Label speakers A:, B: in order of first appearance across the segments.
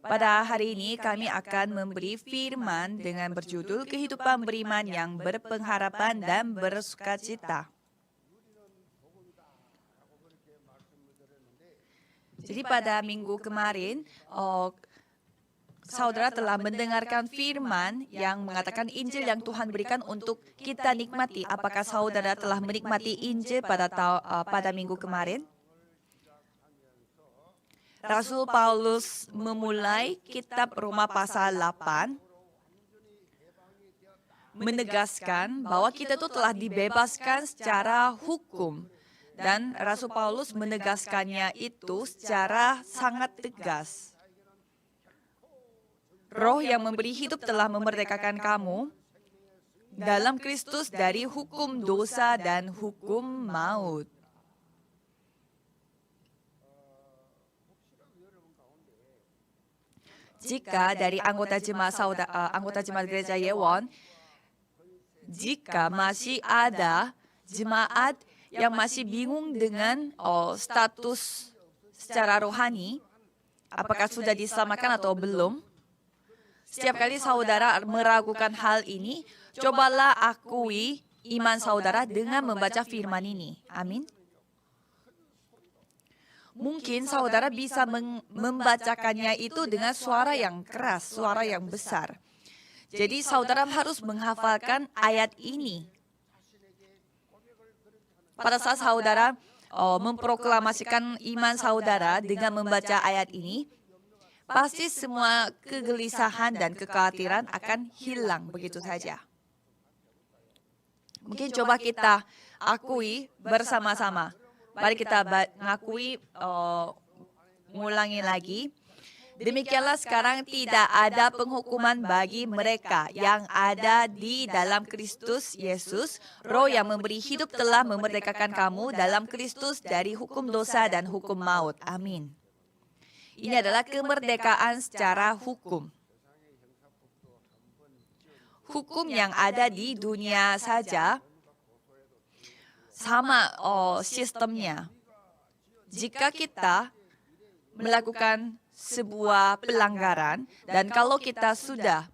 A: Pada hari ini kami akan memberi firman dengan berjudul Kehidupan Beriman yang Berpengharapan dan Bersukacita. Jadi pada minggu kemarin, saudara telah mendengarkan firman yang mengatakan Injil yang Tuhan berikan untuk kita nikmati. Apakah saudara telah menikmati Injil pada minggu kemarin? Rasul Paulus memulai kitab Roma pasal 8 menegaskan bahwa kita itu telah dibebaskan secara hukum. Dan Rasul Paulus menegaskannya itu secara sangat tegas. Roh yang memberi hidup telah memerdekakan kamu dalam Kristus dari hukum dosa dan hukum maut. Jika dari anggota jemaat gereja Yewon, jika masih ada jemaat yang masih bingung dengan status secara rohani, apakah sudah diselamatkan atau belum, setiap kali saudara meragukan hal ini, cobalah akui iman saudara dengan membaca firman ini. Amin. Mungkin saudara bisa membacakannya itu dengan suara yang keras, suara yang besar. Jadi saudara harus menghafalkan ayat ini. Pada saat saudara memproklamasikan iman saudara dengan membaca ayat ini, pasti semua kegelisahan dan kekhawatiran akan hilang begitu saja. Mungkin coba kita akui bersama-sama. Mari kita mengakui, mengulangi lagi. Demikianlah sekarang tidak ada penghukuman bagi mereka yang ada di dalam Kristus Yesus. Roh yang memberi hidup telah memerdekakan kamu dalam Kristus dari hukum dosa dan hukum maut. Amin. Ini adalah kemerdekaan secara hukum. Hukum yang ada di dunia saja sama sistemnya. Jika kita melakukan sebuah pelanggaran dan kalau kita sudah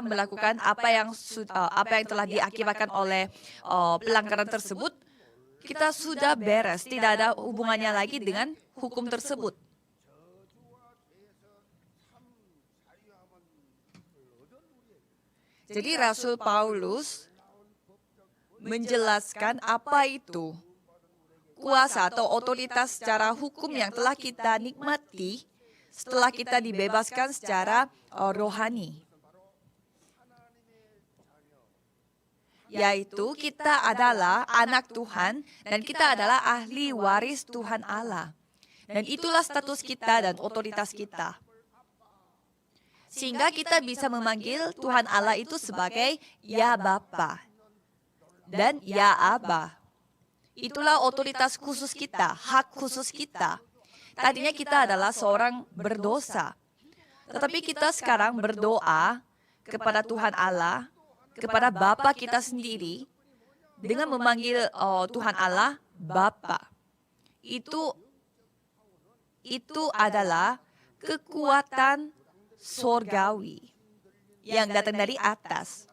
A: melakukan apa yang telah diakibatkan oleh pelanggaran tersebut, kita sudah beres, tidak ada hubungannya lagi dengan hukum tersebut. Jadi Rasul Paulus menjelaskan apa itu kuasa atau otoritas secara hukum yang telah kita nikmati setelah kita dibebaskan secara rohani. Yaitu kita adalah anak Tuhan dan kita adalah ahli waris Tuhan Allah. Dan itulah status kita dan otoritas kita. Sehingga kita bisa memanggil Tuhan Allah itu sebagai Ya Bapa dan Ya Aba. Itulah otoritas khusus kita, hak khusus kita. Tadinya kita adalah seorang berdosa. Tetapi kita sekarang berdoa kepada Tuhan Allah, kepada Bapa kita sendiri, dengan memanggil Tuhan Allah Bapa. Itu adalah kekuatan sorgawi yang datang dari atas.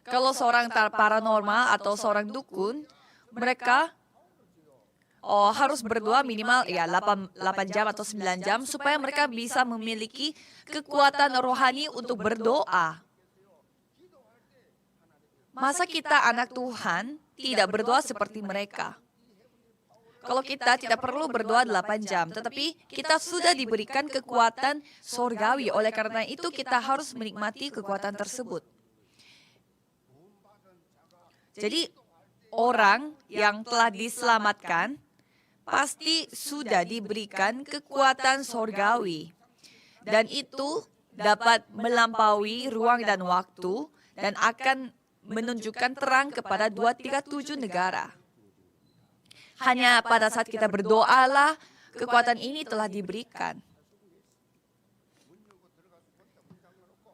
A: Kalau seorang paranormal atau seorang dukun, mereka harus berdoa minimal 8 jam atau 9 jam supaya mereka bisa memiliki kekuatan rohani untuk berdoa. Masa kita anak Tuhan tidak berdoa seperti mereka? Kalau kita tidak perlu berdoa 8 jam, tetapi kita sudah diberikan kekuatan sorgawi. Oleh karena itu kita harus menikmati kekuatan tersebut. Jadi orang yang telah diselamatkan pasti sudah diberikan kekuatan sorgawi. Dan itu dapat melampaui ruang dan waktu dan akan menunjukkan terang kepada 237 negara. Hanya pada saat kita berdoalah, kekuatan ini telah diberikan.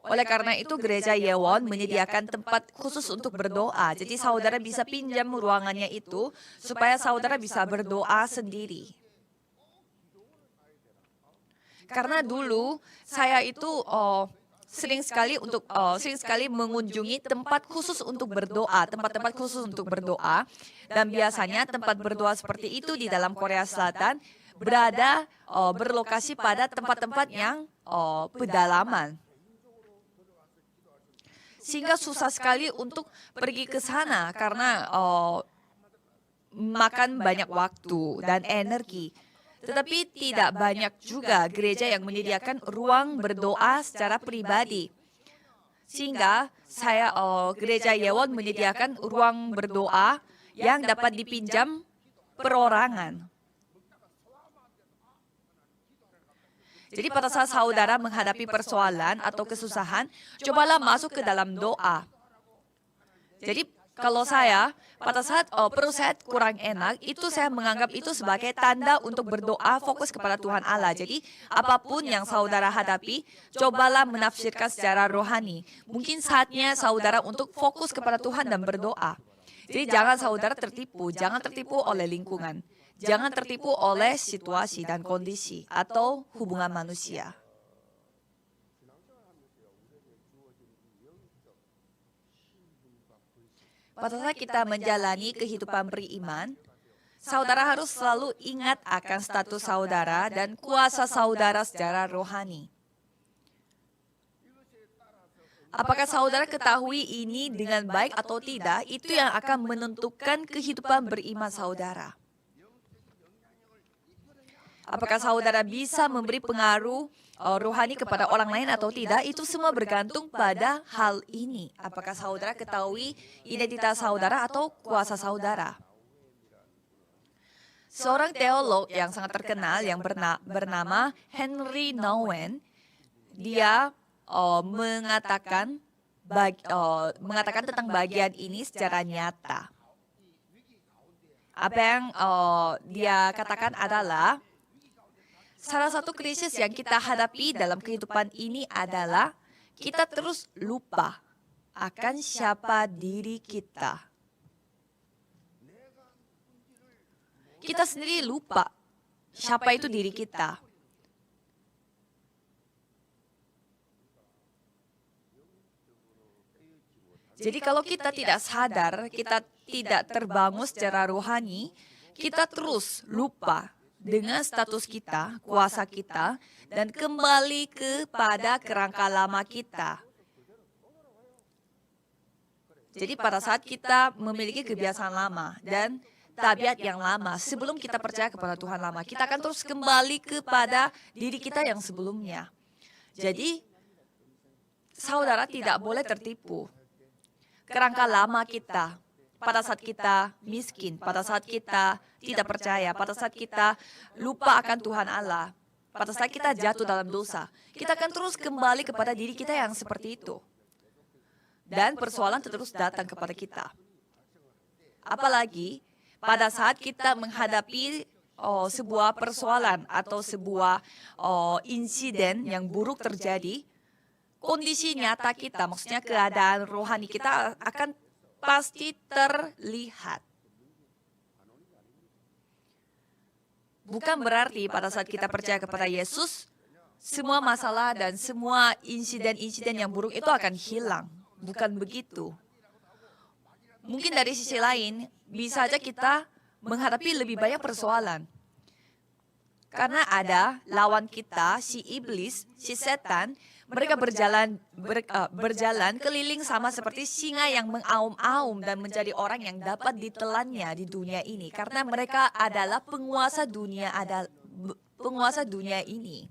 A: Oleh karena itu, gereja Yewon menyediakan tempat khusus untuk berdoa. Jadi saudara bisa pinjam ruangannya itu supaya saudara bisa berdoa sendiri. Karena dulu saya itu sering sekali mengunjungi tempat khusus untuk berdoa, tempat-tempat khusus untuk berdoa. Dan biasanya tempat berdoa seperti itu di dalam Korea Selatan berlokasi pada tempat-tempat yang pedalaman. Sehingga susah sekali untuk pergi ke sana karena makan banyak waktu dan energi. Tetapi tidak banyak juga gereja yang menyediakan ruang berdoa secara pribadi. Sehingga gereja Yewon menyediakan ruang berdoa yang dapat dipinjam perorangan. Jadi pada saat saudara menghadapi persoalan atau kesusahan, cobalah masuk ke dalam doa. Jadi kalau pada saat perut saya kurang enak, itu saya menganggap itu sebagai tanda untuk berdoa fokus kepada Tuhan Allah. Jadi apapun yang saudara hadapi, cobalah menafsirkan secara rohani. Mungkin saatnya saudara untuk fokus kepada Tuhan dan berdoa. Jadi jangan saudara jangan tertipu oleh lingkungan. Jangan tertipu oleh situasi dan kondisi atau hubungan manusia. Pada saat kita menjalani kehidupan beriman, saudara harus selalu ingat akan status saudara dan kuasa saudara secara rohani. Apakah saudara ketahui ini dengan baik atau tidak, itu yang akan menentukan kehidupan beriman saudara. Apakah saudara bisa memberi pengaruh rohani kepada orang lain atau tidak, itu semua bergantung pada hal ini. Apakah saudara ketahui identitas saudara atau kuasa saudara. Seorang teolog yang sangat terkenal yang bernama Henry Nouwen, dia mengatakan tentang bagian ini secara nyata. Apa yang dia katakan adalah, salah satu krisis yang kita hadapi dalam kehidupan ini adalah kita terus lupa akan siapa diri kita. Kita sendiri lupa siapa itu diri kita. Jadi kalau kita tidak sadar, kita tidak terbangun secara rohani, kita terus lupa dengan status kita, kuasa kita, dan kembali kepada kerangka lama kita. Jadi pada saat kita memiliki kebiasaan lama dan tabiat yang lama, sebelum kita percaya kepada Tuhan lama, kita akan terus kembali kepada diri kita yang sebelumnya. Jadi, saudara tidak boleh tertipu. Kerangka lama kita, pada saat kita miskin, pada saat kita tidak percaya, pada saat kita lupa akan Tuhan Allah, pada saat kita jatuh dalam dosa, kita akan terus kembali kepada diri kita yang seperti itu. Dan persoalan terus datang kepada kita. Apalagi pada saat kita menghadapi sebuah persoalan atau sebuah insiden yang buruk terjadi, kondisi nyata kita, maksudnya keadaan rohani kita akan pasti terlihat. Bukan berarti pada saat kita percaya kepada Yesus, semua masalah dan semua insiden-insiden yang buruk itu akan hilang. Bukan begitu. Mungkin dari sisi lain, bisa saja kita menghadapi lebih banyak persoalan. Karena ada lawan kita, si iblis, si setan, mereka berjalan keliling sama seperti singa yang mengaum-aum dan menjadi orang yang dapat ditelannya di dunia ini. Karena mereka adalah penguasa dunia ini.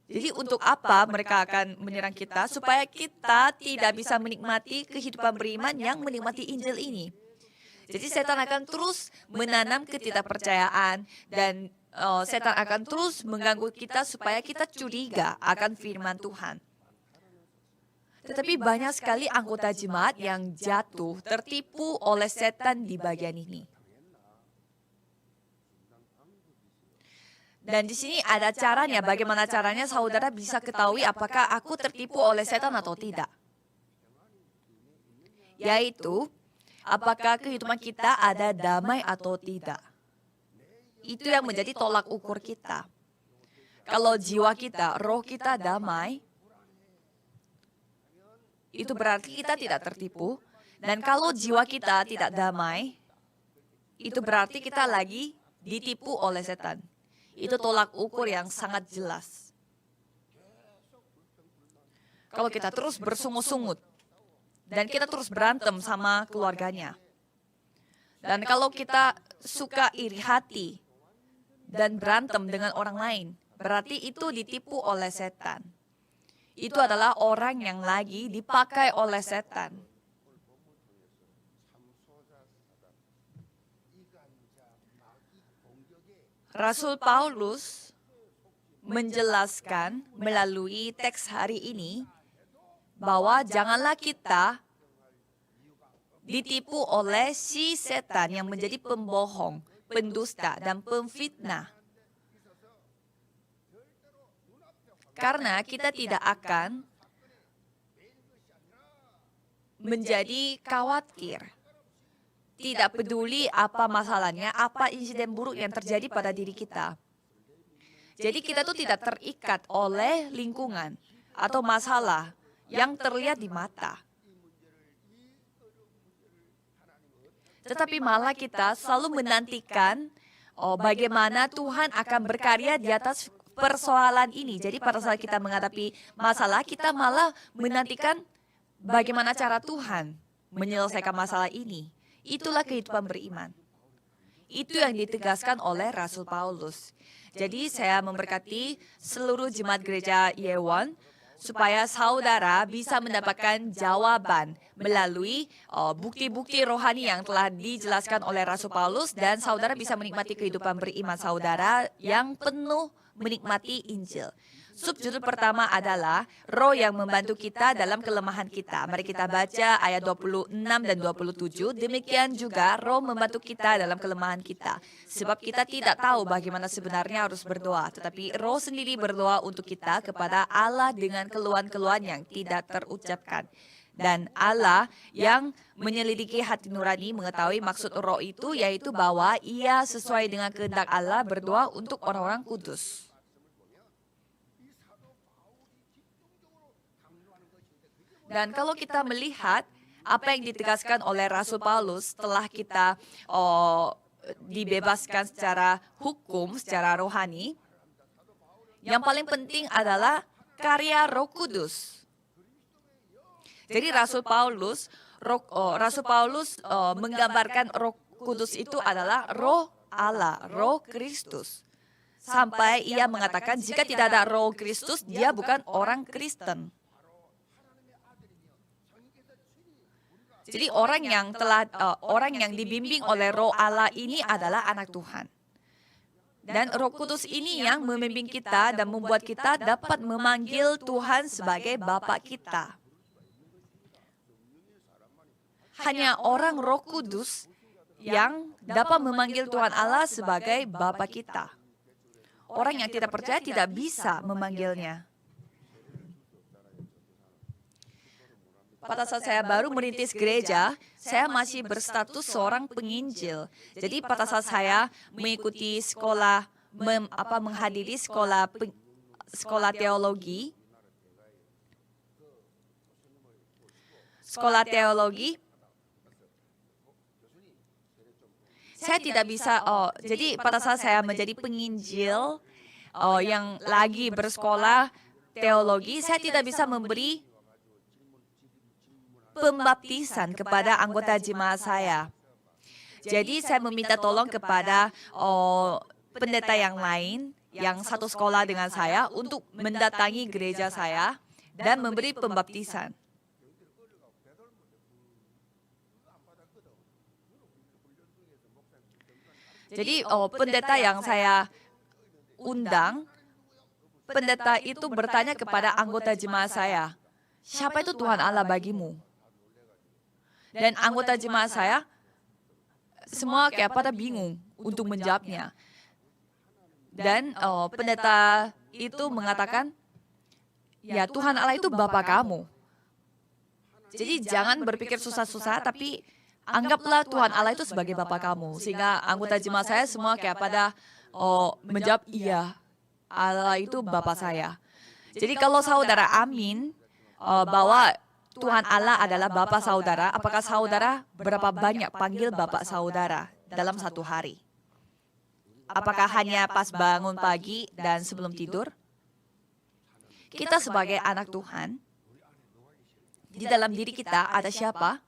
A: Jadi untuk apa mereka akan menyerang kita? Supaya kita tidak bisa menikmati kehidupan beriman yang menikmati Injil ini. Jadi setan akan terus menanam ketidakpercayaan dan setan akan terus mengganggu kita supaya kita curiga akan firman Tuhan. Tetapi banyak sekali anggota jemaat yang jatuh, tertipu oleh setan di bagian ini. Dan di sini ada caranya, bagaimana caranya saudara bisa ketahui apakah aku tertipu oleh setan atau tidak. Yaitu, apakah kehidupan kita ada damai atau tidak. Itu yang menjadi tolak ukur kita. Kalau jiwa kita, roh kita damai, itu berarti kita tidak tertipu. Dan kalau jiwa kita tidak damai, itu berarti kita lagi ditipu oleh setan. Itu tolak ukur yang sangat jelas. Kalau kita terus bersungut-sungut, dan kita terus berantem sama keluarganya. Dan kalau kita suka iri hati dan berantem dengan orang lain, berarti itu ditipu oleh setan. Itu adalah orang yang lagi dipakai oleh setan. Rasul Paulus menjelaskan melalui teks hari ini bahwa janganlah kita ditipu oleh si setan yang menjadi pembohong, pendusta, dan pemfitnah. Karena kita tidak akan menjadi khawatir. Tidak peduli apa masalahnya, apa insiden buruk yang terjadi pada diri kita. Jadi kita tuh tidak terikat oleh lingkungan atau masalah yang terlihat di mata. Tetapi malah kita selalu menantikan bagaimana Tuhan akan berkarya di atas persoalan ini. Jadi pada saat kita menghadapi masalah, kita malah menantikan bagaimana cara Tuhan menyelesaikan masalah ini. Itulah kehidupan beriman. Itu yang ditegaskan oleh Rasul Paulus. Jadi saya memberkati seluruh jemaat gereja Yewon supaya saudara bisa mendapatkan jawaban melalui bukti-bukti rohani yang telah dijelaskan oleh Rasul Paulus, dan saudara bisa menikmati kehidupan beriman saudara yang penuh menikmati Injil. Subjudul pertama adalah Roh yang membantu kita dalam kelemahan kita. Mari kita baca ayat 26 dan 27. Demikian juga Roh membantu kita dalam kelemahan kita. Sebab kita tidak tahu bagaimana sebenarnya harus berdoa, tetapi Roh sendiri berdoa untuk kita kepada Allah dengan keluhan-keluhan yang tidak terucapkan. Dan Allah yang menyelidiki hati nurani mengetahui maksud Roh itu, yaitu bahwa Ia sesuai dengan kehendak Allah berdoa untuk orang-orang kudus. Dan kalau kita melihat apa yang ditegaskan oleh Rasul Paulus setelah kita dibebaskan secara hukum, secara rohani, yang paling penting adalah karya Roh Kudus. Jadi Rasul Paulus menggambarkan Roh Kudus itu adalah Roh Allah, Roh Kristus. Sampai ia mengatakan jika tidak ada Roh Kristus, dia bukan orang Kristen. Jadi orang yang dibimbing oleh Roh Allah ini adalah anak Tuhan. Dan Roh Kudus ini yang membimbing kita dan membuat kita dapat memanggil Tuhan sebagai Bapa kita. Hanya orang Roh Kudus yang dapat memanggil Tuhan Allah sebagai Bapa kita. Orang yang tidak percaya tidak bisa memanggilnya. Pada saat saya baru merintis gereja, saya masih berstatus seorang penginjil. Jadi pada saat saya mengikuti sekolah, menghadiri sekolah teologi, saya tidak bisa. Jadi pada saat saya menjadi penginjil yang lagi bersekolah teologi, saya tidak bisa memberi pembaptisan kepada anggota jemaat saya. Jadi saya meminta tolong kepada pendeta yang lain yang satu sekolah dengan saya untuk mendatangi gereja saya dan memberi pembaptisan. Jadi pendeta yang saya undang, pendeta itu bertanya kepada anggota jemaat saya, siapa itu Tuhan Allah bagimu? Dan anggota jemaat saya semua kayak pada bingung untuk menjawabnya. Dan pendeta itu mengatakan, ya Tuhan Allah itu Bapa kamu. Jadi jangan berpikir susah-susah, tapi anggaplah Tuhan Allah itu sebagai Bapa kamu. Sehingga anggota jemaat saya semua kayak pada menjawab, iya, Allah itu Bapa saya. Jadi kalau saudara amin bahwa Tuhan Allah adalah Bapa saudara, apakah saudara berapa banyak panggil Bapak saudara dalam satu hari? Apakah hanya pas bangun pagi dan sebelum tidur? Kita sebagai anak Tuhan, di dalam diri kita ada siapa?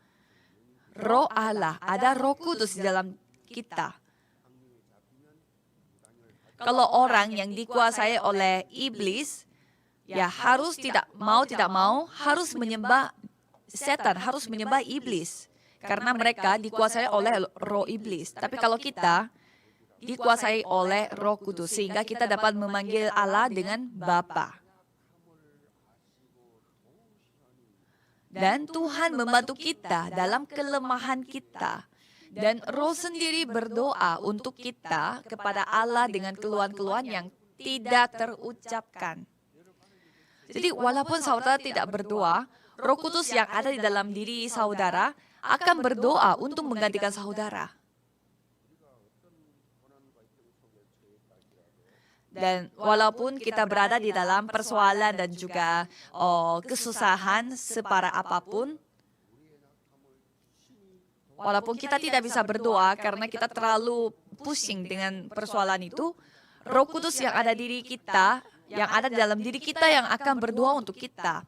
A: Roh Allah, ada Roh Kudus di dalam kita. Kalau orang yang dikuasai oleh iblis, ya harus tidak mau harus menyembah setan, harus menyembah iblis. Karena mereka dikuasai oleh roh iblis. Tapi kalau kita dikuasai oleh Roh Kudus, sehingga kita dapat memanggil Allah dengan Bapa. Dan Tuhan membantu kita dalam kelemahan kita. Dan Roh sendiri berdoa untuk kita kepada Allah dengan keluhan-keluhan yang tidak terucapkan. Jadi walaupun saudara tidak berdoa, Roh Kudus yang ada di dalam diri saudara akan berdoa untuk menggantikan saudara. Dan walaupun kita berada di dalam persoalan dan juga kesusahan separah apapun, walaupun kita tidak bisa berdoa karena kita terlalu pusing dengan persoalan itu, Roh Kudus yang ada di diri kita, yang ada di dalam diri kita yang akan berdoa untuk kita.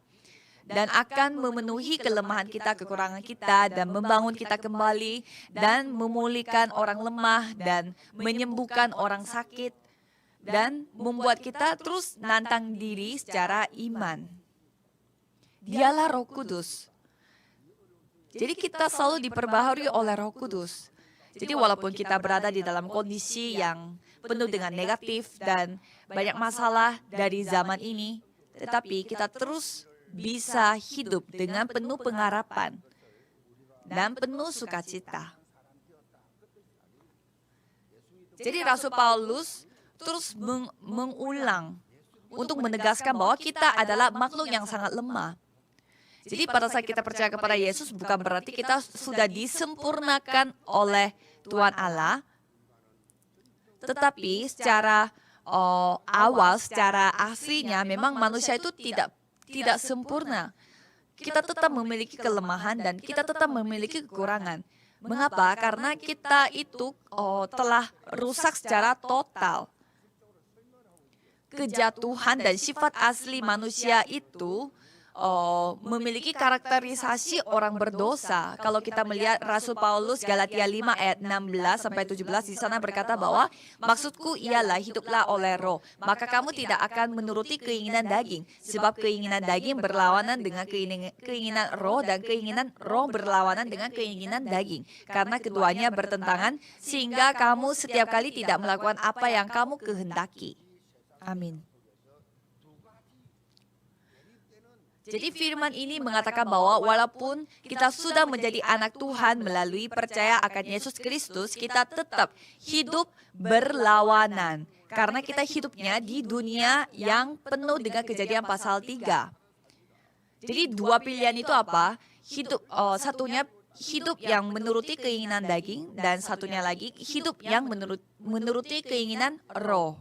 A: Dan akan memenuhi kelemahan kita, kekurangan kita, dan membangun kita kembali, dan memulihkan orang lemah, dan menyembuhkan orang sakit, dan membuat kita terus nantang diri secara iman. Dialah Roh Kudus. Jadi kita selalu diperbaharui oleh Roh Kudus. Jadi walaupun kita berada di dalam kondisi yang penuh dengan negatif dan banyak masalah dari zaman ini, tetapi kita terus bisa hidup dengan penuh pengharapan dan penuh sukacita. Jadi Rasul Paulus terus mengulang untuk menegaskan bahwa kita adalah makhluk yang sangat lemah. Jadi pada saat kita percaya kepada Yesus bukan berarti kita sudah disempurnakan oleh Tuhan Allah, tetapi secara awal, secara aslinya memang manusia itu tidak sempurna. Kita tetap memiliki kelemahan dan kita tetap memiliki kekurangan. Mengapa? Karena kita itu telah rusak secara total. Kejatuhan dan sifat asli manusia itu memiliki karakterisasi orang berdosa. Kalau kita melihat Rasul Paulus Galatia 5 ayat 16 sampai 17 di sana berkata bahwa maksudku ialah hiduplah oleh roh, maka kamu tidak akan menuruti keinginan daging, sebab keinginan daging berlawanan dengan keinginan roh dan keinginan roh berlawanan dengan keinginan daging. Karena keduanya bertentangan sehingga kamu setiap kali tidak melakukan apa yang kamu kehendaki. Amin. Jadi firman ini mengatakan bahwa walaupun kita sudah menjadi anak Tuhan melalui percaya akan Yesus Kristus, kita tetap hidup berlawanan. Karena kita hidupnya di dunia yang penuh dengan Kejadian pasal 3. Jadi dua pilihan itu apa? Satunya hidup yang menuruti keinginan daging dan satunya lagi hidup yang menuruti keinginan roh.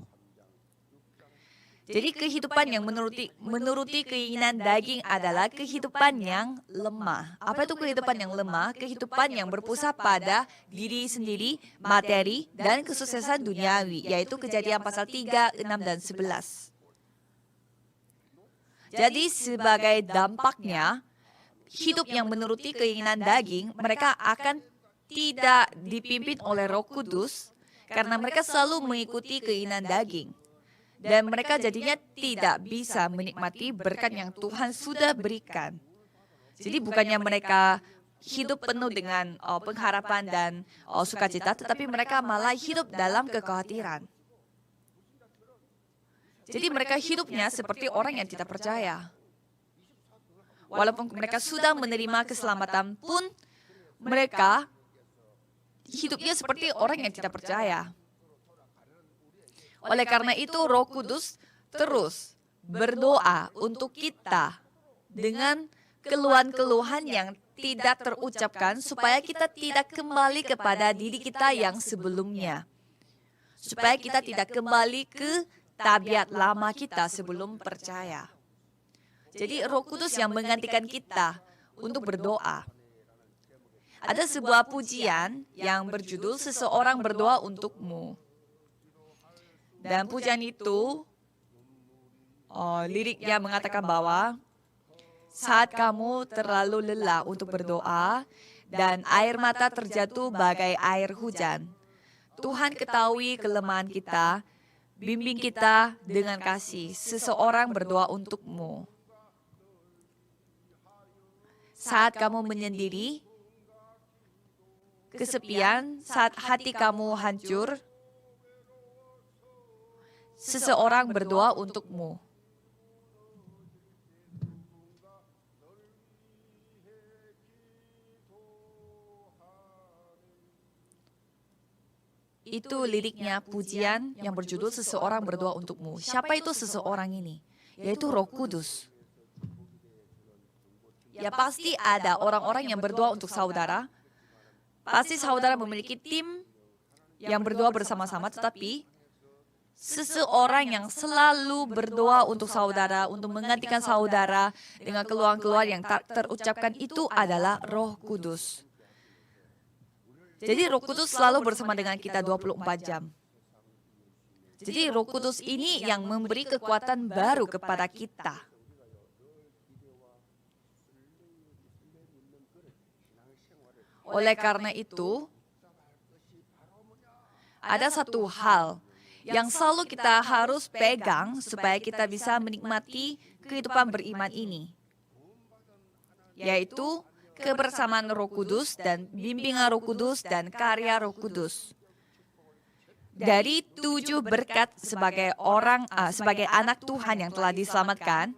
A: Jadi kehidupan yang menuruti keinginan daging adalah kehidupan yang lemah. Apa itu kehidupan yang lemah? Kehidupan yang berpusat pada diri sendiri, materi, dan kesuksesan duniawi, yaitu Kejadian pasal 3, 6, dan 11. Jadi sebagai dampaknya, hidup yang menuruti keinginan daging, mereka akan tidak dipimpin oleh Roh Kudus karena mereka selalu mengikuti keinginan daging. Dan mereka jadinya tidak bisa menikmati berkat yang Tuhan sudah berikan. Jadi bukannya mereka hidup penuh dengan pengharapan dan sukacita, tetapi mereka malah hidup dalam kekhawatiran. Jadi mereka hidupnya seperti orang yang tidak percaya. Walaupun mereka sudah menerima keselamatan pun, mereka hidupnya seperti orang yang tidak percaya. Oleh karena itu Roh Kudus terus berdoa untuk kita dengan keluhan-keluhan yang tidak terucapkan supaya kita tidak kembali kepada diri kita yang sebelumnya. Supaya kita tidak kembali ke tabiat lama kita sebelum percaya. Jadi Roh Kudus yang menggantikan kita untuk berdoa. Ada sebuah pujian yang berjudul Seseorang Berdoa Untukmu. Dan pujian itu, liriknya mengatakan bahwa saat kamu terlalu lelah untuk berdoa dan air mata terjatuh bagai air hujan, Tuhan ketahui kelemahan kita, bimbing kita dengan kasih. Seseorang berdoa untukmu. Saat kamu menyendiri, kesepian, saat hati kamu hancur, seseorang berdoa untukmu. Itu liriknya pujian yang berjudul Seseorang Berdoa Untukmu. Siapa itu seseorang ini? Yaitu Roh Kudus. Ya pasti ada orang-orang yang berdoa untuk saudara. Pasti saudara memiliki tim yang berdoa bersama-sama, tetapi seseorang yang selalu berdoa untuk saudara, untuk menggantikan saudara dengan keluhan-keluhan yang tak terucapkan itu adalah Roh Kudus. Jadi Roh Kudus selalu bersama dengan kita 24 jam. Jadi Roh Kudus ini yang memberi kekuatan baru kepada kita. Oleh karena itu, ada satu hal yang selalu kita harus pegang supaya kita bisa menikmati kehidupan beriman ini, yaitu kebersamaan Roh Kudus dan bimbingan Roh Kudus dan karya Roh Kudus. Dari 7 berkat sebagai anak Tuhan yang telah diselamatkan,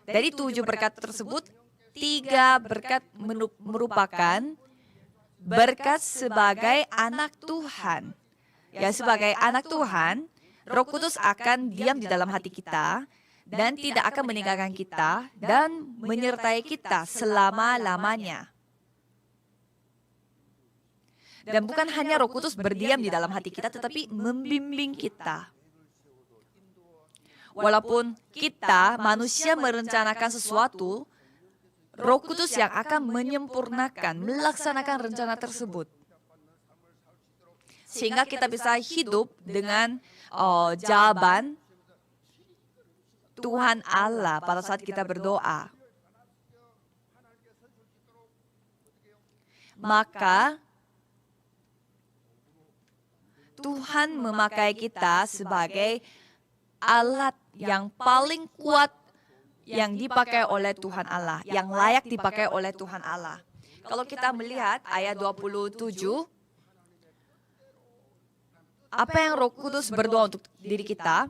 A: dari 7 berkat tersebut, 3 berkat merupakan berkat sebagai anak Tuhan. Ya, sebagai anak Tuhan, Roh Kudus akan diam di dalam hati kita dan tidak akan meninggalkan kita dan menyertai kita selama-lamanya. Dan bukan hanya Roh Kudus berdiam di dalam hati kita, tetapi membimbing kita. Walaupun kita, manusia, merencanakan sesuatu, Roh Kudus yang akan menyempurnakan, melaksanakan rencana tersebut. Sehingga kita bisa hidup dengan jawaban Tuhan Allah pada saat kita berdoa. Maka Tuhan memakai kita sebagai alat yang paling kuat yang dipakai oleh Tuhan Allah, yang layak dipakai oleh Tuhan Allah. Kalau kita melihat ayat 27, apa yang Roh Kudus berdoa untuk diri kita?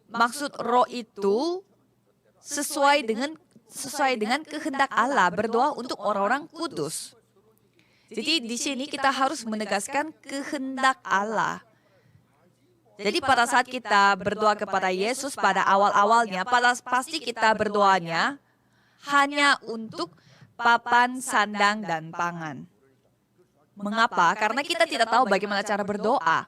A: Maksud roh itu sesuai dengan kehendak Allah, berdoa untuk orang-orang kudus. Jadi di sini kita harus menegaskan kehendak Allah. Jadi pada saat kita berdoa kepada Yesus pada awal-awalnya, pasti kita berdoanya hanya untuk papan, sandang, dan pangan. Mengapa? Karena kita tidak tahu bagaimana cara berdoa.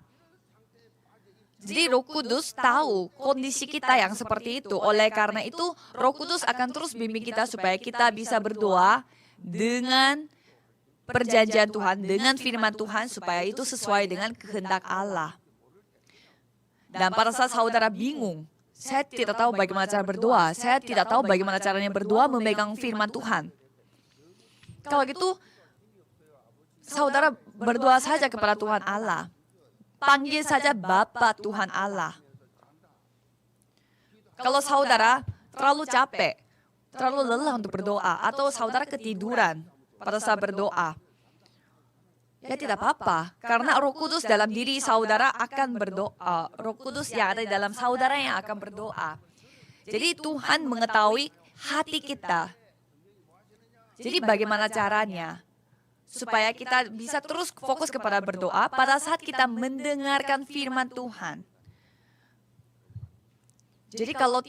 A: Jadi Roh Kudus tahu kondisi kita yang seperti itu. Oleh karena itu, Roh Kudus akan terus bimbing kita supaya kita bisa berdoa dengan perjanjian Tuhan, dengan firman Tuhan, supaya itu sesuai dengan kehendak Allah. Dan pada saat saudara bingung, saya tidak tahu bagaimana cara berdoa, saya tidak tahu bagaimana caranya berdoa memegang firman Tuhan. Kalau gitu, saudara berdoa saja kepada Tuhan Allah. Panggil saja Bapa Tuhan Allah. Kalau saudara terlalu capek, terlalu lelah untuk berdoa, atau saudara ketiduran pada saat berdoa, ya tidak apa-apa, karena Roh Kudus dalam diri saudara akan berdoa. Roh Kudus yang ada di dalam saudara yang akan berdoa. Jadi Tuhan mengetahui hati kita. Jadi bagaimana caranya? Supaya kita bisa terus fokus kepada berdoa pada saat kita mendengarkan firman Tuhan. Jadi kalau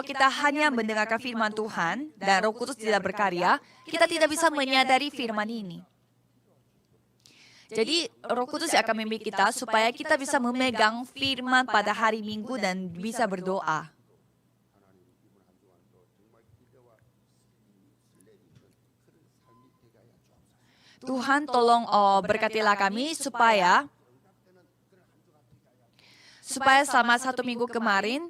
A: kita hanya mendengarkan firman Tuhan dan Roh Kudus tidak berkarya, kita tidak bisa menyadari firman ini. Jadi Roh Kudus akan membimbing kita supaya kita bisa memegang firman pada hari Minggu dan bisa berdoa. Tuhan tolong berkatilah kami supaya selama 1 minggu kemarin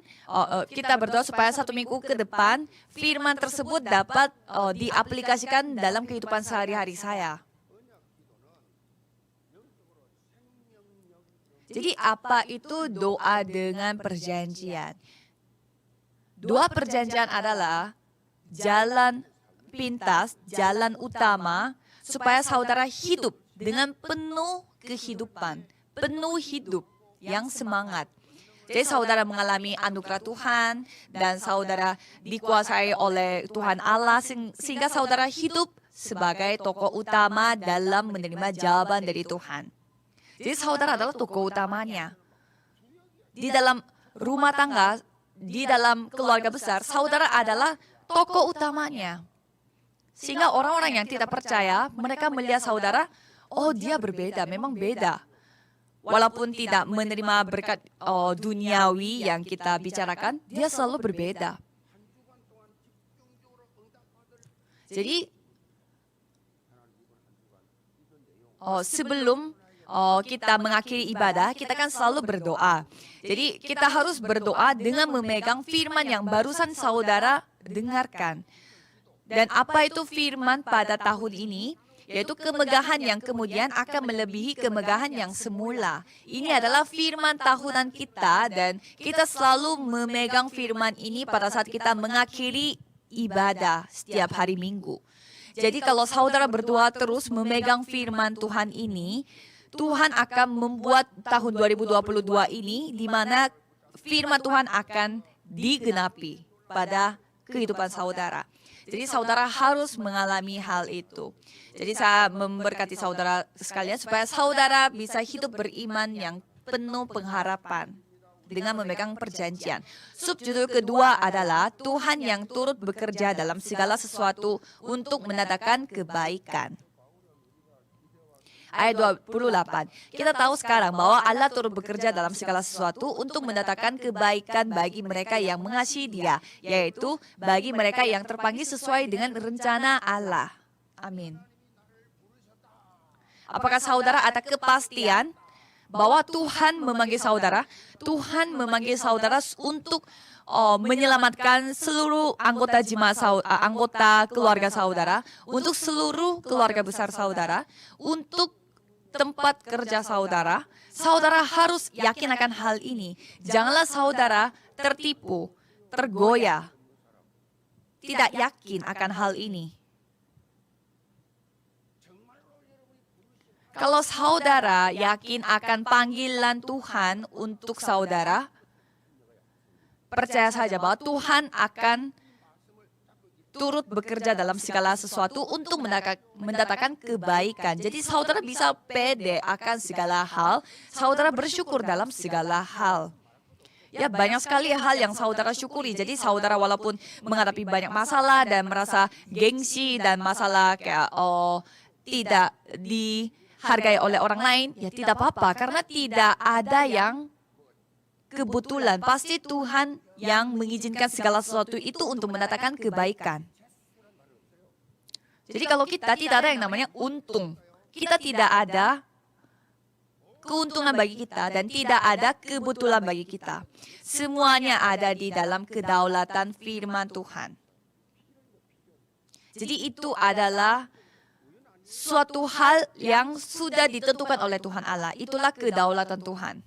A: kita berdoa supaya 1 minggu ke depan firman tersebut dapat diaplikasikan dalam kehidupan sehari-hari saya. Jadi apa itu doa dengan perjanjian? Doa perjanjian adalah jalan pintas, jalan utama supaya saudara hidup dengan penuh kehidupan, penuh hidup yang semangat. Jadi saudara mengalami anugerah Tuhan dan saudara dikuasai oleh Tuhan Allah sehingga saudara hidup sebagai tokoh utama dalam menerima jawaban dari Tuhan. Jadi saudara adalah tokoh utamanya. Di dalam rumah tangga, di dalam keluarga besar, saudara adalah tokoh utamanya. Sehingga orang-orang yang tidak percaya, mereka melihat saudara, oh dia berbeda, memang beda. Walaupun tidak menerima berkat duniawi yang kita bicarakan, dia selalu berbeda. Jadi, sebelum kita mengakhiri ibadah, kita kan selalu berdoa. Jadi, kita harus berdoa dengan memegang firman yang barusan saudara dengarkan. Dan apa itu firman pada tahun ini? Yaitu kemegahan yang kemudian akan melebihi kemegahan yang semula. Ini adalah firman tahunan kita dan kita selalu memegang firman ini pada saat kita mengakhiri ibadah setiap hari Minggu. Jadi kalau saudara berdoa terus memegang firman Tuhan ini, Tuhan akan membuat tahun 2022 ini di mana firman Tuhan akan digenapi pada kehidupan saudara. Jadi saudara harus mengalami hal itu. Jadi saya memberkati saudara sekalian supaya saudara bisa hidup beriman yang penuh pengharapan dengan memegang perjanjian. Subjudul kedua adalah Tuhan yang turut bekerja dalam segala sesuatu untuk mendatangkan kebaikan. Ayat 28. Kita tahu sekarang bahwa Allah turut bekerja dalam segala sesuatu untuk mendatangkan kebaikan bagi mereka yang mengasihi Dia, yaitu bagi mereka yang terpanggil sesuai dengan rencana Allah. Amin. Apakah saudara ada kepastian bahwa Tuhan memanggil saudara? Tuhan memanggil saudara untuk menyelamatkan seluruh anggota keluarga saudara, untuk seluruh keluarga besar saudara, untuk tempat kerja saudara. Saudara harus yakin akan hal ini. Janganlah saudara tertipu, tergoyah, tidak yakin akan hal ini. Kalau saudara yakin akan panggilan Tuhan untuk saudara, percaya saja bahwa Tuhan akan turut bekerja dalam segala sesuatu untuk mendatangkan kebaikan. Jadi saudara bisa pede akan segala hal, saudara bersyukur dalam segala hal. Ya, banyak sekali hal yang saudara syukuri. Jadi saudara walaupun menghadapi banyak masalah dan merasa gengsi dan masalah kayak tidak dihargai oleh orang lain, ya tidak apa-apa karena tidak ada yang kebetulan. Pasti Tuhan yang mengizinkan segala sesuatu itu untuk mendatangkan kebaikan. Jadi kalau kita tidak ada yang namanya untung, kita tidak ada keuntungan bagi kita dan tidak ada kebetulan bagi kita. Semuanya ada di dalam kedaulatan firman Tuhan. Jadi itu adalah suatu hal yang sudah ditentukan oleh Tuhan Allah. Itulah kedaulatan Tuhan.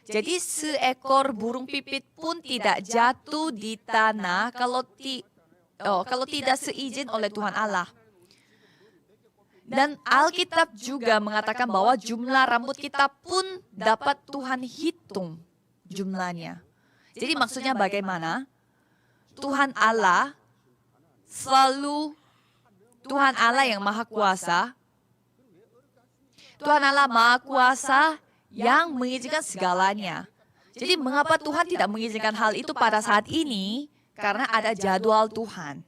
A: Jadi seekor burung pipit pun tidak jatuh di tanah kalau tidak seizin oleh Tuhan Allah. Dan Alkitab juga mengatakan bahwa jumlah rambut kita pun dapat Tuhan hitung jumlahnya. Jadi maksudnya bagaimana? Tuhan Allah yang Maha Kuasa. Tuhan Allah Maha Kuasa yang mengizinkan segalanya. Jadi mengapa Tuhan tidak mengizinkan hal itu pada saat ini? Karena ada jadwal Tuhan.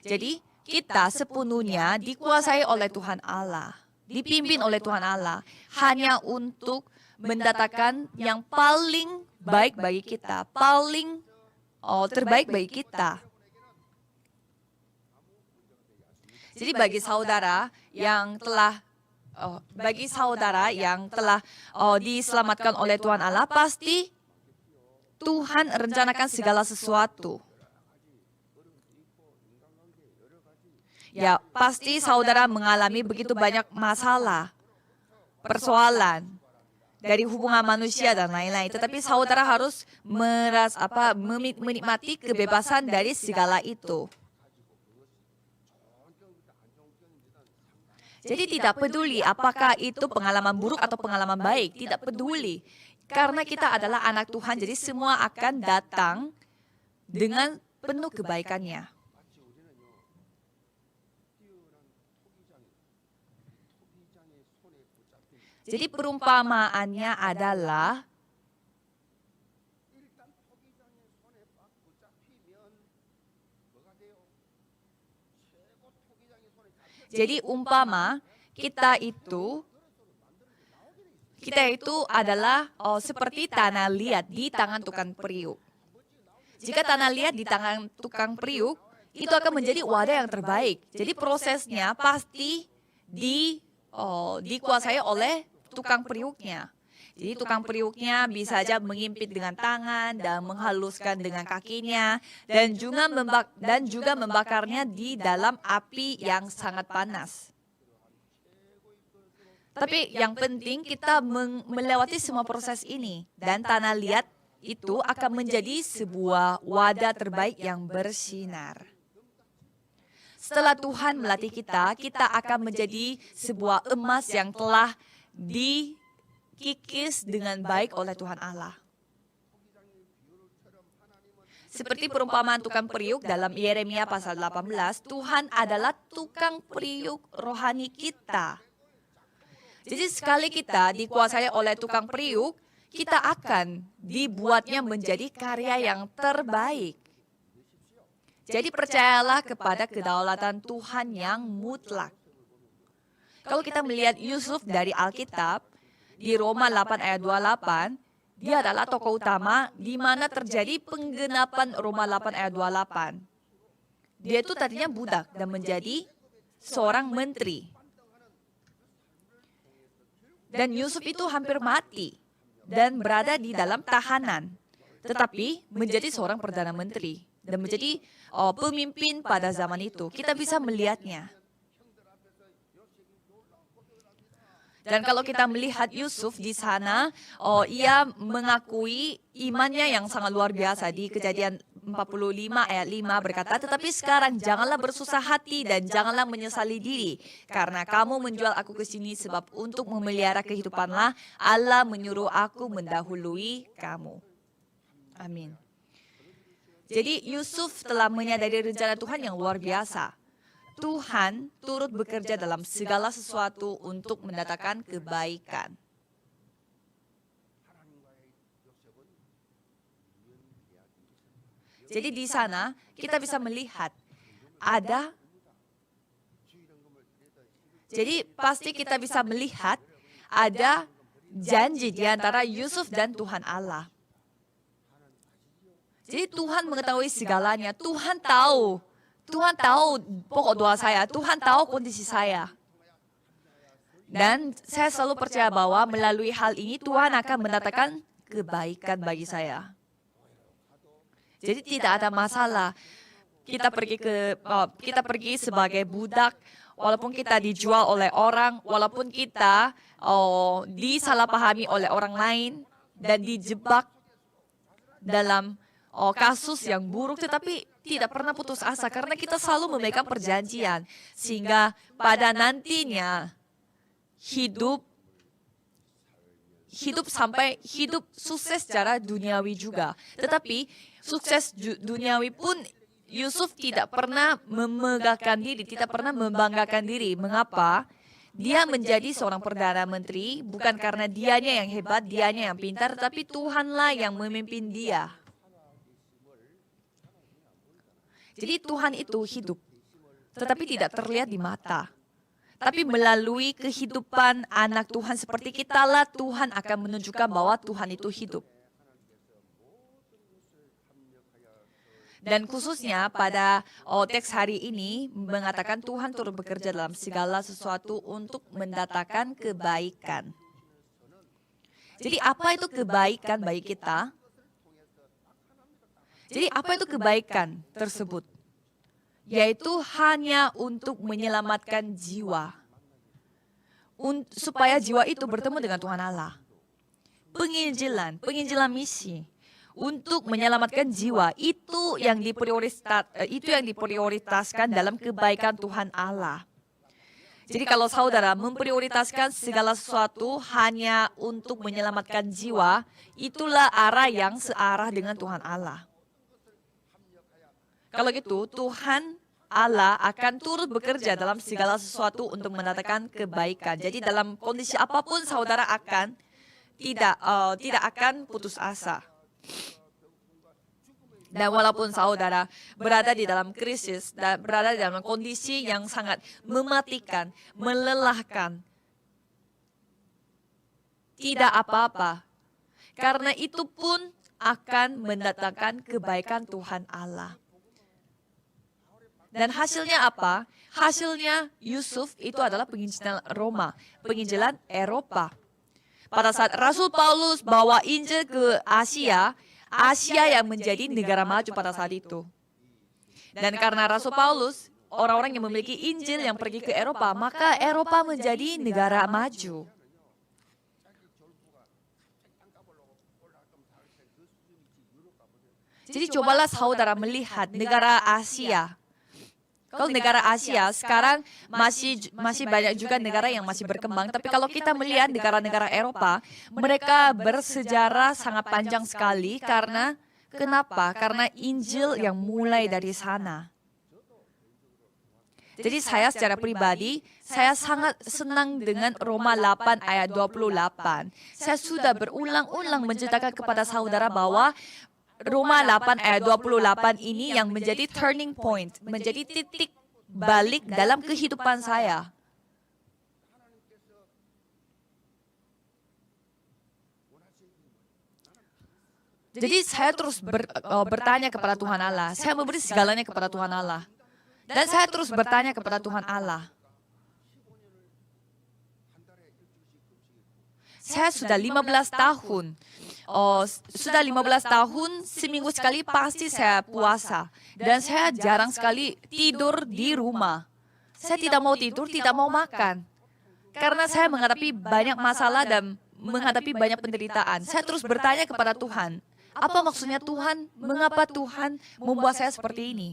A: Jadi kita sepenuhnya dikuasai oleh Tuhan Allah, dipimpin oleh Tuhan Allah, hanya untuk mendatangkan yang paling baik bagi kita, paling terbaik bagi kita. Jadi bagi saudara yang telah diselamatkan oleh Tuhan Allah, pasti Tuhan rencanakan segala sesuatu. Ya, pasti saudara mengalami begitu banyak masalah, persoalan dari hubungan manusia dan lain-lain. Tetapi saudara harus menikmati kebebasan dari segala itu. Jadi tidak peduli apakah itu pengalaman buruk atau pengalaman baik, tidak peduli. Karena kita adalah anak Tuhan, jadi semua akan datang dengan penuh kebaikannya. Jadi perumpamaannya adalah jadi umpama kita itu adalah seperti tanah liat di tangan tukang periuk. Jika tanah liat di tangan tukang periuk, itu akan menjadi wadah yang terbaik. Jadi prosesnya pasti dikuasai oleh tukang periuknya. Jadi tukang periuknya bisa saja mengimpit dengan tangan dan menghaluskan dengan kakinya dan juga membakarnya di dalam api yang sangat panas. Tapi yang penting kita melewati semua proses ini dan tanah liat itu akan menjadi sebuah wadah terbaik yang bersinar. Setelah Tuhan melatih kita, kita akan menjadi sebuah emas yang telah dikikis dengan baik oleh Tuhan Allah. Seperti perumpamaan tukang periuk dalam Yeremia pasal 18, Tuhan adalah tukang periuk rohani kita. Jadi sekali kita dikuasai oleh tukang periuk, kita akan dibuatnya menjadi karya yang terbaik. Jadi percayalah kepada kedaulatan Tuhan yang mutlak. Kalau kita melihat Yusuf dari Alkitab, di Roma 8 ayat 28, dia adalah tokoh utama di mana terjadi penggenapan Roma 8 ayat 28. Dia itu tadinya budak dan menjadi seorang menteri. Dan Yusuf itu hampir mati dan berada di dalam tahanan. Tetapi menjadi seorang perdana menteri dan menjadi pemimpin pada zaman itu. Kita bisa melihatnya. Dan kalau kita melihat Yusuf di sana, ia mengakui imannya yang sangat luar biasa. Di Kejadian 45 ayat 5 berkata, tetapi sekarang janganlah bersusah hati dan janganlah menyesali diri. Karena kamu menjual aku ke sini sebab untuk memelihara kehidupanlah Allah menyuruh aku mendahului kamu. Amin. Jadi Yusuf telah menyadari rencana Tuhan yang luar biasa. Tuhan turut bekerja dalam segala sesuatu untuk mendatangkan kebaikan. Jadi di sana kita bisa melihat jadi pasti kita bisa melihat ada janji di antara Yusuf dan Tuhan Allah. Jadi Tuhan mengetahui segalanya, Tuhan tahu pokok doa saya, Tuhan tahu kondisi saya. Dan saya selalu percaya bahwa melalui hal ini Tuhan akan mendatangkan kebaikan bagi saya. Jadi tidak ada masalah. Kita pergi sebagai budak, walaupun kita dijual oleh orang, walaupun kita disalahpahami oleh orang lain dan dijebak dalam kasus yang buruk, tetapi tidak pernah putus asa karena kita selalu memegang perjanjian sehingga pada nantinya hidup sukses secara duniawi juga. Tetapi sukses duniawi pun Yusuf tidak pernah memegahkan diri, tidak pernah membanggakan diri. Mengapa? Dia menjadi seorang Perdana Menteri bukan karena dianya yang hebat, dianya yang pintar, tapi Tuhanlah yang memimpin dia. Jadi Tuhan itu hidup, tetapi tidak terlihat di mata. Tapi melalui kehidupan anak Tuhan seperti kita lah, Tuhan akan menunjukkan bahwa Tuhan itu hidup. Dan khususnya pada teks hari ini mengatakan Tuhan turut bekerja dalam segala sesuatu untuk mendatangkan kebaikan. Jadi apa itu kebaikan bagi kita? Jadi apa itu kebaikan tersebut? Yaitu hanya untuk menyelamatkan jiwa. Supaya jiwa itu bertemu dengan Tuhan Allah. Penginjilan misi. Untuk menyelamatkan jiwa itu yang diprioritaskan dalam kebaikan Tuhan Allah. Jadi kalau saudara memprioritaskan segala sesuatu hanya untuk menyelamatkan jiwa, itulah arah yang searah dengan Tuhan Allah. Kalau gitu, Tuhan Allah akan turut bekerja dalam segala sesuatu untuk mendatangkan kebaikan. Jadi dalam kondisi apapun saudara akan tidak akan putus asa. Dan walaupun saudara berada di dalam krisis dan berada di dalam kondisi yang sangat mematikan, melelahkan, tidak apa-apa. Karena itu pun akan mendatangkan kebaikan Tuhan Allah. Dan hasilnya apa? Hasilnya Yusuf itu adalah penginjilan Roma, penginjilan Eropa. Pada saat Rasul Paulus bawa Injil ke Asia yang menjadi negara maju pada saat itu. Dan karena Rasul Paulus, orang-orang yang memiliki Injil yang pergi ke Eropa, maka Eropa menjadi negara maju. Jadi cobalah saudara melihat negara Asia. Kalau negara Asia sekarang masih banyak juga negara yang masih berkembang. Tapi kalau kita melihat negara-negara Eropa, mereka bersejarah sangat panjang sekali karena kenapa? Karena Injil yang mulai dari sana. Jadi saya secara pribadi, saya sangat senang dengan Roma 8 ayat 28. Saya sudah berulang-ulang menceritakan kepada saudara bahwa Roma 8 ayat 28 ini yang menjadi turning point, menjadi titik balik dalam kehidupan saya. Jadi saya terus bertanya kepada Tuhan Allah. Saya memberi segalanya kepada Tuhan Allah. Dan saya terus bertanya kepada Tuhan Allah. Saya sudah 15 tahun. Sudah 15 tahun, seminggu sekali pasti saya puasa. Dan saya jarang sekali tidur di rumah. Saya tidak mau tidur, tidak mau makan. Karena saya menghadapi banyak masalah dan menghadapi banyak penderitaan. Saya terus bertanya kepada Tuhan, apa maksudnya Tuhan? Mengapa Tuhan membuat saya seperti ini?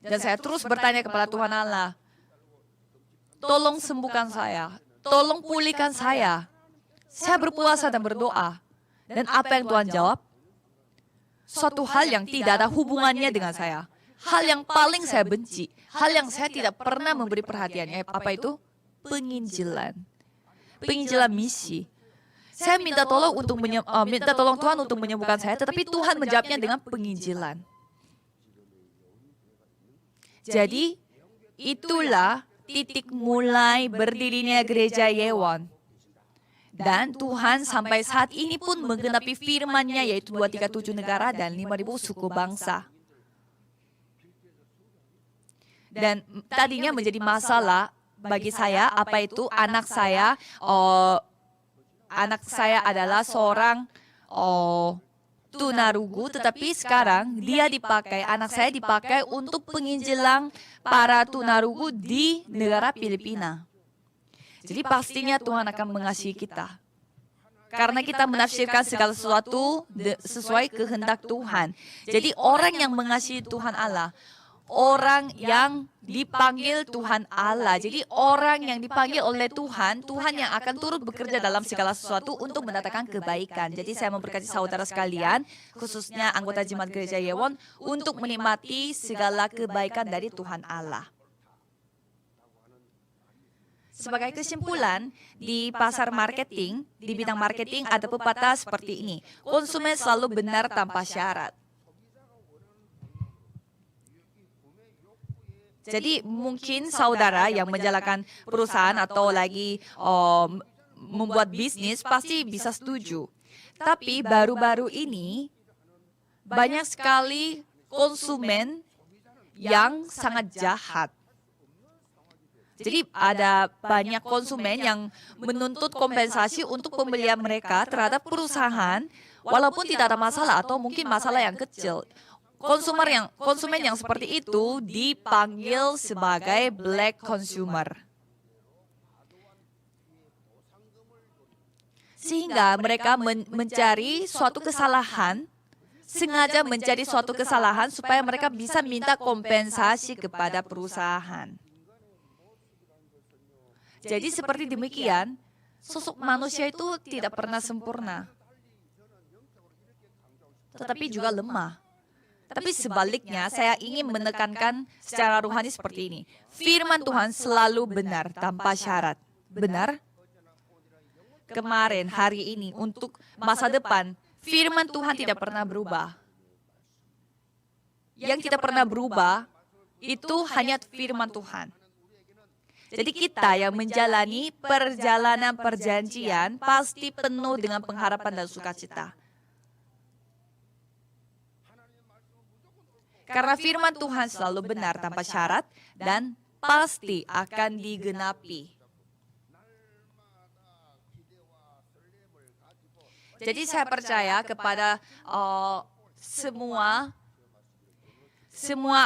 A: Dan saya terus bertanya kepada Tuhan Allah, tolong sembuhkan saya, tolong pulihkan saya. Saya berpuasa dan berdoa. Dan apa yang Tuhan jawab? Suatu hal yang tidak ada hubungannya dengan saya. Hal yang paling saya benci. Hal yang saya tidak pernah memberi perhatian. Apa itu? Penginjilan. Penginjilan misi. Saya minta tolong Tuhan untuk menyembuhkan saya, tetapi Tuhan menjawabnya dengan penginjilan. Jadi, itulah titik mulai berdirinya gereja Yewon. Dan Tuhan sampai saat ini pun menggenapi firman-Nya, yaitu 237 negara dan 5.000 suku bangsa. Dan tadinya menjadi masalah bagi saya, apa itu anak saya adalah seorang tunarungu, tetapi sekarang anak saya dipakai untuk penginjilan para tunarungu di negara Filipina. Jadi pastinya Tuhan akan mengasihi kita. Karena kita menafsirkan segala sesuatu sesuai kehendak Tuhan. Jadi orang yang mengasihi Tuhan Allah, orang yang dipanggil Tuhan Allah. Jadi orang yang dipanggil oleh Tuhan, Tuhan yang akan turut bekerja dalam segala sesuatu untuk mendatangkan kebaikan. Jadi saya memberkati saudara sekalian, khususnya anggota Jemaat Gereja Yewon, untuk menikmati segala kebaikan dari Tuhan Allah. Sebagai kesimpulan, di pasar marketing, di bidang marketing ada pepatah seperti ini. Konsumen selalu benar tanpa syarat. Jadi mungkin saudara yang menjalankan perusahaan atau lagi membuat bisnis pasti bisa setuju. Tapi baru-baru ini banyak sekali konsumen yang sangat jahat. Jadi ada banyak konsumen yang menuntut kompensasi untuk pembelian mereka terhadap perusahaan walaupun tidak ada masalah atau mungkin masalah yang kecil. Konsumen yang seperti itu dipanggil sebagai black consumer. Sehingga mereka mencari suatu kesalahan, sengaja mencari suatu kesalahan supaya mereka bisa minta kompensasi kepada perusahaan. Jadi seperti demikian, sosok manusia itu tidak pernah sempurna, tetapi juga lemah. Tapi sebaliknya, saya ingin menekankan secara rohani seperti ini. Firman Tuhan selalu benar tanpa syarat. Benar? Kemarin, hari ini, untuk masa depan, firman Tuhan tidak pernah berubah. Yang tidak pernah berubah, itu hanya firman Tuhan. Jadi kita yang menjalani perjalanan perjanjian pasti penuh dengan pengharapan dan sukacita. Karena firman Tuhan selalu benar tanpa syarat dan pasti akan digenapi. Jadi saya percaya kepada semua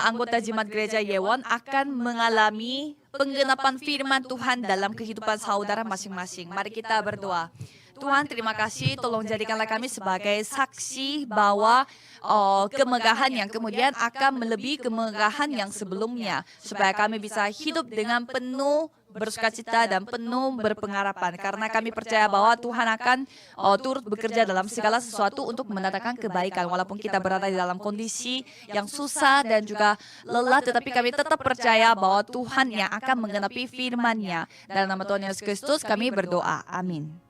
A: anggota jemaat gereja Yewon akan mengalami penggenapan firman Tuhan dalam kehidupan saudara masing-masing. Mari kita berdoa. Tuhan, terima kasih, tolong jadikanlah kami sebagai saksi bahwa kemegahan yang kemudian akan melebihi kemegahan yang sebelumnya, supaya kami bisa hidup dengan penuh bersukacita dan penuh berpengharapan. Karena kami percaya bahwa Tuhan akan turut bekerja dalam segala sesuatu untuk mendatangkan kebaikan. Walaupun kita berada di dalam kondisi yang susah dan juga lelah, tetapi kami tetap percaya bahwa Tuhan yang akan menggenapi firman-Nya. Dalam nama Tuhan Yesus Kristus kami berdoa. Amin.